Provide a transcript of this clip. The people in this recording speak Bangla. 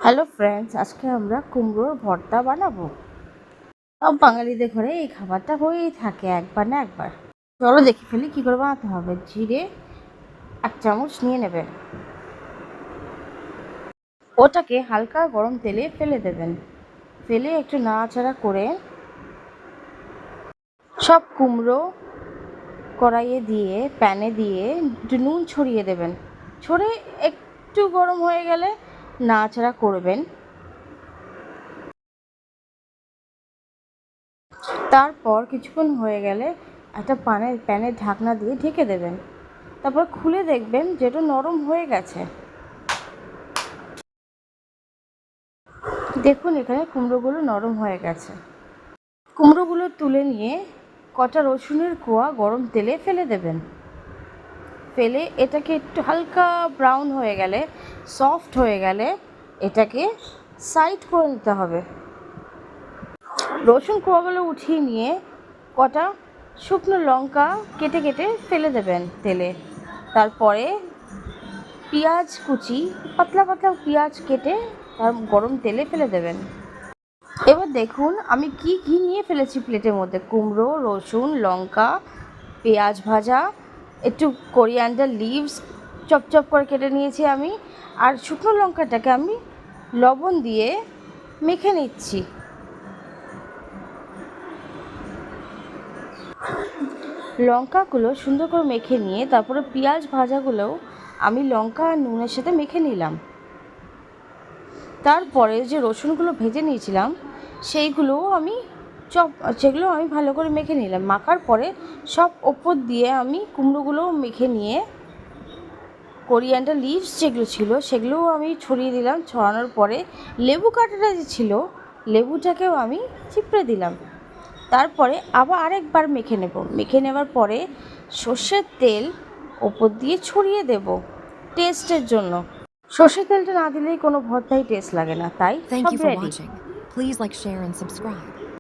হ্যালো ফ্রেন্ডস, আজকে আমরা কুমড়োর ভর্তা বানাবো। সব বাঙালিদের ঘরে এই খাবারটা হয়েই থাকে একবার না একবার। চলো দেখে ফেলি কী করে বানাতে হবে। জিরে 1 চামচ নিয়ে নেবেন, ওটাকে হালকা গরম তেলে ফেলে দেবেন। ফেলে একটু নাড়াচাড়া করে সব কুমড়ো কড়াইয়ে দিয়ে প্যানে দিয়ে একটু নুন ছড়িয়ে দেবেন। ছড়িয়ে একটু গরম হয়ে গেলে নাড়াচাড়া করবেন। তারপর কিছুক্ষণ হয়ে গেলে একটা প্যানের ঢাকনা দিয়ে ঢেকে দেবেন। তারপর খুলে দেখবেন যেটা নরম হয়ে গেছে। দেখুন এখানে কুমড়োগুলো নরম হয়ে গেছে। কুমড়োগুলো তুলে নিয়ে কটা রসুনের কোয়া গরম তেলে ফেলে দেবেন। ফেলে এটাকে একটু হালকা ব্রাউন হয়ে গেলে, সফট হয়ে গেলে এটাকে সাইড করে নিতে হবে। রসুন কোয়াগুলো উঠিয়ে নিয়ে কটা শুকনো লঙ্কা কেটে কেটে ফেলে দেবেন তেলে। তারপরে পেঁয়াজ কুচি, পাতলা পাতলা পেঁয়াজ কেটে তার গরম তেলে ফেলে দেবেন। এবার দেখুন আমি কি নিয়ে ফেলেছি প্লেটের মধ্যে। কুমড়ো, রসুন, লঙ্কা, পেঁয়াজ ভাজা, একটু কোরিয়ান্ডার লিভস চপ করে কেটে নিয়েছি আমি। আর শুকনো লঙ্কাটাকে আমি লবণ দিয়ে মেখে নিচ্ছি। লঙ্কাগুলো সুন্দর করে মেখে নিয়ে তারপরে পেঁয়াজ ভাজাগুলোও আমি লঙ্কা আর নুনের সাথে মেখে নিলাম। তারপরে যে রসুনগুলো ভেজে নিয়েছিলাম সেগুলো আমি ভালো করে মেখে নিলাম। মাখার পরে সব ওপর দিয়ে আমি কুমড়োগুলো মেখে নিয়ে কোরিয়ান্ডার লিভস যেগুলো ছিল সেগুলোও আমি ছড়িয়ে দিলাম। ছড়ানোর পরে লেবু কাটাটা যে ছিল লেবুটাকেও আমি চিপড়ে দিলাম। তারপরে আবার আরেকবার মেখে নেব। মেখে নেওয়ার পরে সর্ষের তেল ওপর দিয়ে ছড়িয়ে দেব টেস্টের জন্য। সর্ষের তেলটা না দিলেই কোনো ভর্তাই টেস্ট লাগে না, তাই Thank সব you for ready. watching. Please like, share, and subscribe.